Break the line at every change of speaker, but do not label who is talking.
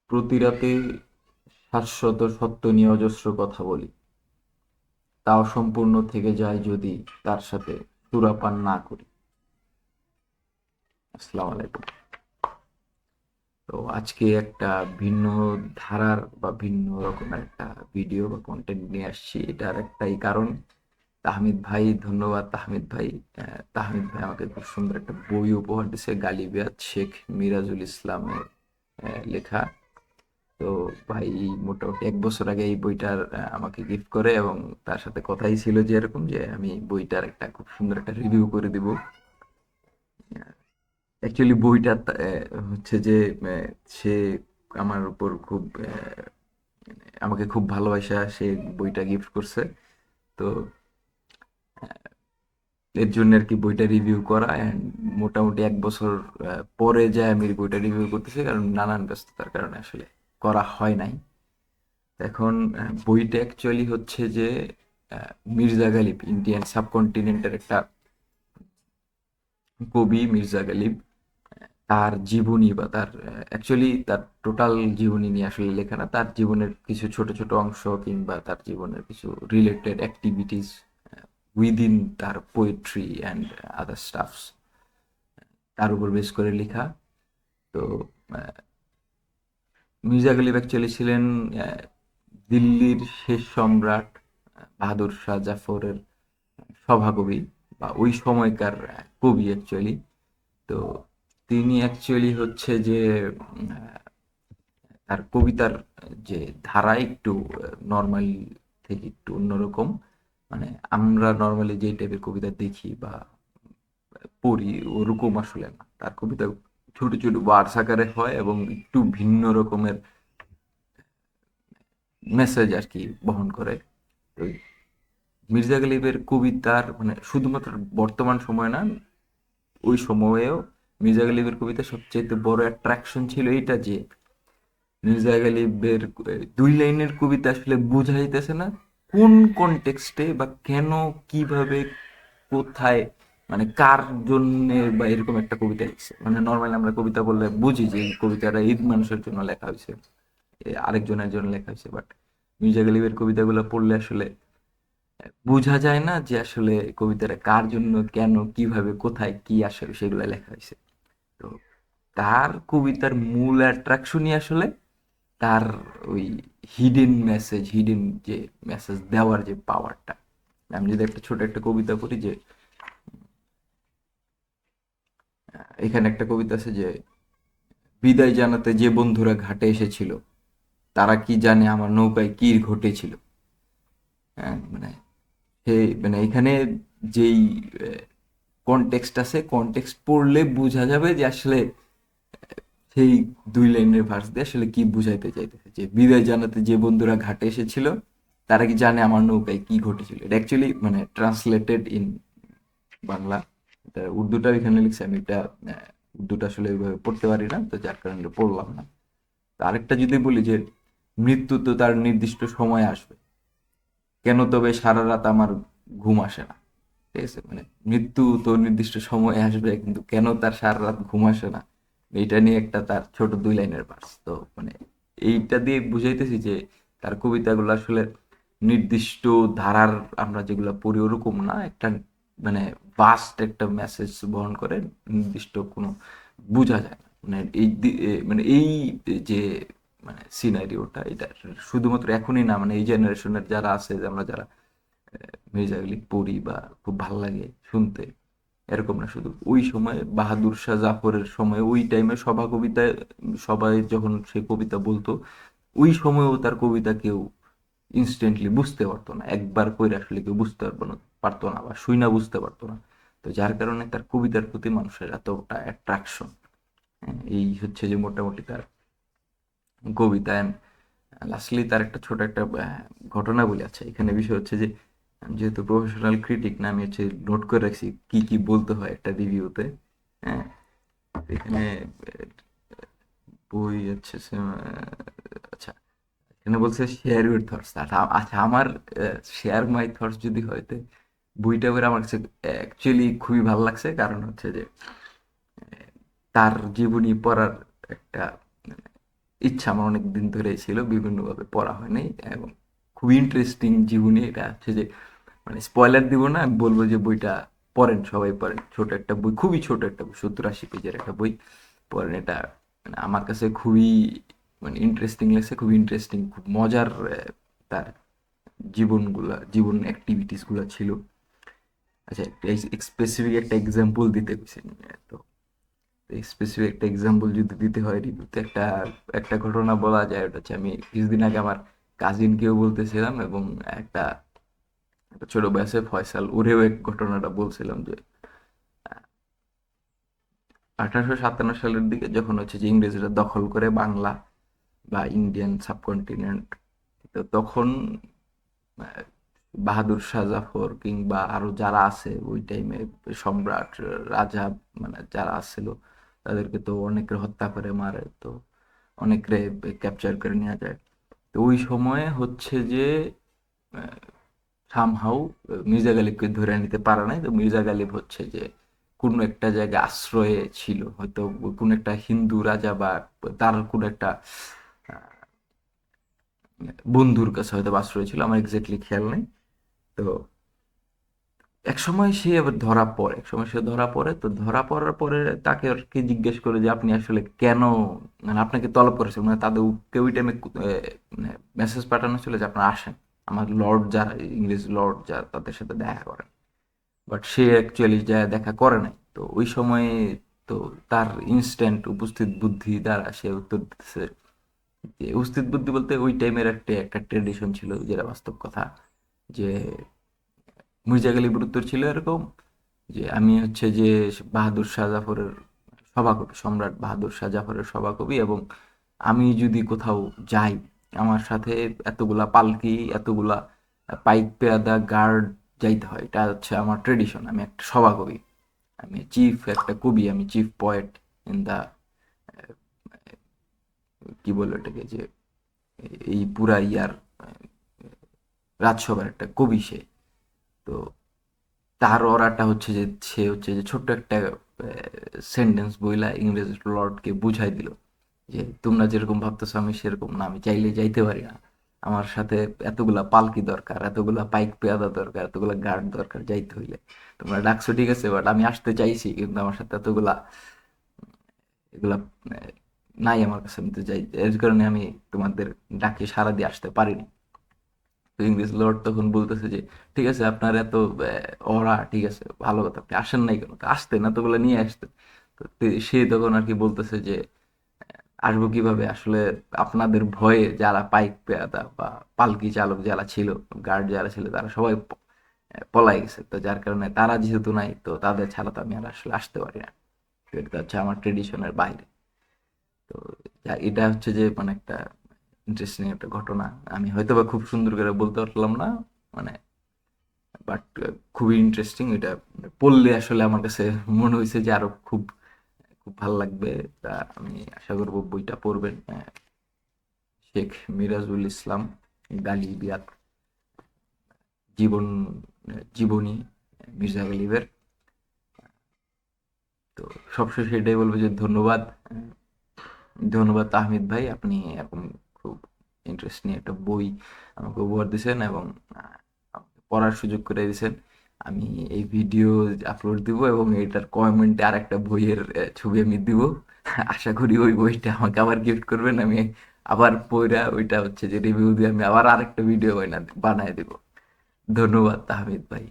প্রতি রাতে শাশ্বত সত্য নিয়ে অজস্র কথা বলি, তাও সম্পূর্ণ থেকে যায় যদি তার সাথে সুরাপান না করি। আসসালামু আলাইকুম। তো আজকে একটা ভিন্ন ধারার বা ভিন্ন রকমের একটা ভিডিও বা কন্টেন্ট নিয়ে আসছি। এটার একটাই কারণ, তাহমিদ ভাই, ধন্যবাদ তাহমিদ ভাই। তাহমিদ ভাই আমাকে খুব সুন্দর একটা বই উপহার দিছে, গালিবিয়াত শেখ মিরাজুল ইসলামের লেখা। তো ভাই মোটামুটি 1 বছর আগে এই বইটার আমাকে গিফট করে, এবং তার সাথে কথাই ছিল যে এরকম যে আমি বইটার একটা খুব সুন্দর একটা রিভিউ করে দিব। অ্যাকচুয়ালি বইটা হচ্ছে যে আহ, সে আমার উপর খুব আমাকে খুব ভালোবাসা সে বইটা গিফট করছে। তো এর জন্য আর কি বইটা রিভিউ করা, অ্যান্ড মোটামুটি 1 বছর পরে যায় আমি বইটা রিভিউ করতেছি, কারণ নানান ব্যস্ততার কারণে আসলে করা হয় নাই। এখন বইটা অ্যাকচুয়ালি হচ্ছে যে মির্জা গালিব, ইন্ডিয়ান সাবকন্টিনেন্টের একটা কবি মির্জা গালিব। তার জীবনী বা তার অ্যাকচুয়ালি তার টোটাল জীবনী নিয়ে আসলে লেখা না, তার জীবনের কিছু ছোট ছোট অংশ কিংবা তার জীবনের কিছু রিলেটেড অ্যাক্টিভিটিস উইদিন তার পোয়েট্রি অ্যান্ড আদার স্টাফস, তার উপর বেস করে লেখা। তো আহ, মির্জা গালিব অ্যাকচুয়ালি ছিলেন দিল্লির শেষ সম্রাট বাহাদুর শাহ জাফরের সভাকবি বা ওই সময়কার কবি অ্যাকচুয়ালি। তো তিনি অ্যাকচুয়ালি হচ্ছে যে তার কবিতার যে ধারা একটু নর্মাল থেকে একটু অন্যরকম। মানে আমরা নর্মালি যে টাইপের কবিতা দেখি বা পড়ি ওরকম আসলে না, তার কবিতা ছোট ছোট ওয়ার্ডস আকারে হয় এবং একটু ভিন্ন রকমের মেসেজ আর কি বহন করে। তো মির্জা গালিবের কবিতার মানে শুধুমাত্র বর্তমান সময় না, ওই সময়েও মির্জা গালিবের কবিতা সবচেয়ে বড় অ্যাট্রাকশন ছিল এইটা যে মির্জা গালিবের 2 লাইনের কবিতা আসলে বুঝাইতেছে না কোন কনটেক্সটে বা কেন, কিভাবে, কোথায়, মানে কার জন্য বা এরকম একটা কবিতা লিখছে। মানে নর্মালি আমরা কবিতা বললে বুঝি যে এই কবিতাটা ঈদ মানুষের জন্য লেখা হয়েছে, আরেকজনের জন্য লেখা হয়েছে, বাট মির্জা গালিবের কবিতাগুলো পড়লে আসলে বোঝা যায় না যে আসলে কবিতাটা কার জন্য, কেন, কিভাবে, কোথায়, কি আসলে সেগুলো লেখা হয়েছে। তো তার কবিতার মূল অ্যাট্রাকশনই আসলে তার ওই হিডেন মেসেজ, হিডেন যে মেসেজ দেওয়ার যে পাওয়ারটা। আমি যদি একটা ছোট একটা কবিতা পড়ি যে এখানে একটা কবিতা আছে যে বিদায় জানাতে যে বন্ধুরা ঘাটে এসেছিল, তারা কি জানে আমার নৌকায় কি ঘটেছিল। হ্যাঁ, মানে সে মানে এখানে যেই কনটেক্সট আছে, কনটেক্সট পড়লে বোঝা যাবে যে আসলে সেই 2 লাইনের ভার্স দিয়ে আসলে কি বুঝাইতে চাইতেছে, যে বিদায় জানাতে যে বন্ধুরা ঘাটে এসেছিল, তারা কি জানে আমার নৌকায় কি ঘটেছিল। এটা অ্যাকচুয়ালি মানে ট্রান্সলেটেড ইন বাংলা। এটা উর্দুটা এখানে লিখছে, আমি এটা উর্দুটা আসলে ওইভাবে পড়তে পারি না, তো যার কারণে এটা পড়লাম না। তো আরেকটা যদি বলি যে মৃত্যু তো তার নির্দিষ্ট সময় আসবে, কেন তবে সারা রাত আমার ঘুম আসে না। ঠিক আছে, মানে মৃত্যু তো নির্দিষ্ট সময়ে আসবে, কিন্তু কেন তার সারা রাত ঘুম আসে না, এইটা নিয়ে একটা তার ছোট 2 লাইনের ভার্স। তো মানে এইটা দিয়ে বুঝাইতেছি যে তার কবিতাগুলো আসলে নির্দিষ্ট ধারার আমরা যেগুলো পড়ি ওরকম না, একটা মানে ভাস্ট একটা মেসেজ বহন করে, নির্দিষ্ট কোনো বোঝা যায় না। মানে মানে এই যে মানে সিনারিওটা এটা শুধুমাত্র এখনই না, মানে এই জেনারেশনের যারা আছে, যে আমরা যারা মির্জা আলী পড়ি বা খুব ভাল লাগে শুনতে, এরকম না, শুধু ওই সময় বাহাদুর শাহ জাফরের সময় ওই টাইমে সভা কবিতায় সবাই যখন সে কবিতা বলতো, ওই সময়ও তার কবিতা কেউ ইনস্ট্যান্টলি বুঝতে পারতো না, একবার কইরা আসলে কেউ বুঝতে পারতো না বা শুই না বুঝতে পারতো না। তো যার কারণে তার কবিতার প্রতি মানুষের এতটা অ্যাট্রাকশন। এই হচ্ছে যে মোটামুটি তার কবিতা। লাস্টলি তার একটা ছোট একটা ঘটনা বলে আছে এখানে। বিষয় হচ্ছে যে আমি যেহেতু প্রফেশনাল ক্রিটিক না, আমি হচ্ছে নোট করে রাখছি কি কি বলতে হয় একটা রিভিউতে। হ্যাঁ, এখানে বই হচ্ছে আচ্ছা, এখানে বলছে শেয়ার ইউর থটস। আচ্ছা, আমার শেয়ার মাই থটস যদি হয় তো বইটা পড়ে আমার কাছে অ্যাকচুয়ালি খুবই ভালো লাগছে, কারণ হচ্ছে যে তার জীবনী পড়ার একটা ইচ্ছা আমার অনেক দিন ধরে ছিল, বিভিন্নভাবে পড়া হয় নাই। এবং খুবই ইন্টারেস্টিং জীবনী। এটা হচ্ছে যে মানে স্পয়লার দিব না, আমি বলবো যে বইটা পড়েন, সবাই পড়েন। ছোট একটা বই, খুবই ছোট একটা বই, 70-80 পেজের একটা বই। পড়েন এটা। মানে আমার কাছে খুবই মানে ইন্টারেস্টিং লাগছে, খুবই ইন্টারেস্টিং, খুব মজার তার জীবন অ্যাক্টিভিটিস গুলা ছিল। আচ্ছা, স্পেসিফিক একটা এক্সাম্পল দিতে গেছি। তো স্পেসিফিক একটা এক্সাম্পল যদি দিতে হয় রিভিউতে, একটা একটা ঘটনা বলা যায়। ওটা হচ্ছে আমি কিছুদিন আগে আমার কাজিনকেও বলতেছিলাম, এবং একটা একটা ছোট ভাই আছে ফয়সাল, ওরেও এক ঘটনাটা বলছিলাম যে 1857 সালের দিকে যখন হচ্ছে যে ইংরেজরা দখল করে বাংলা বা ইন্ডিয়ান সাবকন্টিনেন্ট, তো তখন আহ, বাহাদুর শাহ জাফর কিংবা আরো যারা আছে ওই টাইমে সম্রাট, রাজা, মানে যারা আসছিল, তাদেরকে তো অনেকের হত্যা করে মারে, তো অনেকরে ক্যাপচার করে নেওয়া যায়। তো ওই সময়ে হচ্ছে যে সামহাউ মির্জা গালিবকে ধরে নিতে পারে নাই। তো মির্জা গালিব হচ্ছে যে কোনো একটা জায়গায় আশ্রয়ে ছিল, হয়তো কোনো একটা হিন্দু রাজা বা তার কোনো একটা বন্ধুর কাছে হয়তো আশ্রয় ছিল, আমার এক্স্যাক্টলি খেয়াল নেই। তো একসময় সে আবার ধরা পড়ে, একসময় সে ধরা পড়ে। তো ধরা পড়ার পরে তাকে আর কি জিজ্ঞেস করে যে আপনি আসলে কেন, মানে আপনাকে তলব করেছে, মানে তাদের কেউ ওই টাইমে মানে মেসেজ পাঠানো ছিল যে আপনারা আসেন, আমার লর্ড যারা, ইংরেজ লর্ড যারা, তাদের সাথে দেখা করেন। বাট সে অ্যাকচুয়ালি যা দেখা করে নাই। তো ওই সময়ে তো তার ইনস্ট্যান্ট উপস্থিত বুদ্ধি দ্বারা সে উত্তর দিতেছে যে, উপস্থিত বুদ্ধি বলতে ওই টাইমের একটা একটা ট্রেডিশন ছিল, যেটা বাস্তব কথা, যে মির্জা গালিবের উত্তর ছিল এরকম যে আমি হচ্ছে যে বাহাদুর শাহ জাফরের সভাকবি, সম্রাট বাহাদুর শাহ জাফরের সভাকবি, এবং আমি যদি কোথাও যাই, আমার সাথে এতগুলা পালকি, এতগুলা পাইক পেয়াদা গার্ড যাইতে হয়। এটা হচ্ছে আমার ট্রেডিশন, আমি একটা সভাকবি, আমি চিফ একটা কবি, আমি চিফ পয়েট ইন দা, কি বলে এটাকে, যে এই পুরা ইয়ার রাজসভার একটা কবি সে। তো তার ওরাটা হচ্ছে যে সে হচ্ছে যে ছোট্ট একটা সেন্টেন্স বইলা ইংরেজ লর্ডকে বুঝাই দিল যে তোমরা যেরকম ভাবতেছো আমি সেরকম না, আমি চাইলে যাইতে পারি না, আমার সাথে এতগুলা পালকি দরকার, এতগুলা পাইক পেয়াদা দরকার, এতগুলা গার্ড দরকার যাইতে হইলে। তোমরা ডাকছো ঠিক আছে, বাট আমি আসতে চাইছি, কিন্তু আমার সাথে এতগুলা এগুলা নাই আমার কাছে, আমি তো যাই, এর কারণে আমি তোমাদের ডাকে সাড়া দিয়ে আসতে পারিনি। তো ইংরেজ লর্ড তখন বলতেছে যে ঠিক আছে, আপনার এত ওরা ঠিক আছে, ভালো কথা, আপনি আসেন নাই কেন, তো আসতেন, এতগুলো নিয়ে আসতেন। তো সে তখন আর কি বলতেছে যে আসবো কিভাবে, আসলে আপনাদের ভয়ে যারা পাইক পেয়াদা বা পালকি চালক যারা ছিল, গার্ড যারা ছিল, তারা সবাই পলাই গেছে। তো যার কারণে তারা যেহেতু নাই, তো তাদের ছাড়া তো আমি আর আসলে আসতে পারি না। তো এটা হচ্ছে আমার ট্রেডিশনের বাইরে। তো এটা হচ্ছে যে মানে একটা ইন্টারেস্টিং একটা ঘটনা। আমি হয়তো বা খুব সুন্দর করে বলতে পারলাম না, মানে বাট খুবই ইন্টারেস্টিং। এটা পড়লে আসলে আমার কাছে মনে হয়েছে যে আরো খুব খুব ভালো লাগবে। তা আমি আশা করব বইটা পড়বেন। শেখ মিরাজুল ইসলাম গালিবিয়াত, জীবন জীবনী মির্জা গালিবের। তো সবশেষে এটাই বলবো যে ধন্যবাদ, ধন্যবাদ তাহমিদ ভাই, আপনি এরকম খুব ইন্টারেস্টিং একটা বই আমাকে উপহার দিয়েছেন এবং আমাকে পড়ার সুযোগ করে দিয়েছেন। আমি এই ভিডিও আপলোড দিব এবং এটার কমেন্টে আর একটা বইয়ের ছবি আমি দিব। আশা করি ওই বইটা আমাকে আবার গিফট করবেন, আমি আবার পড়া ওইটা হচ্ছে যে রিভিউ দিয়ে আমি আবার আরেকটা ভিডিও বানায় দিব। ধন্যবাদ তাহমিদ ভাই।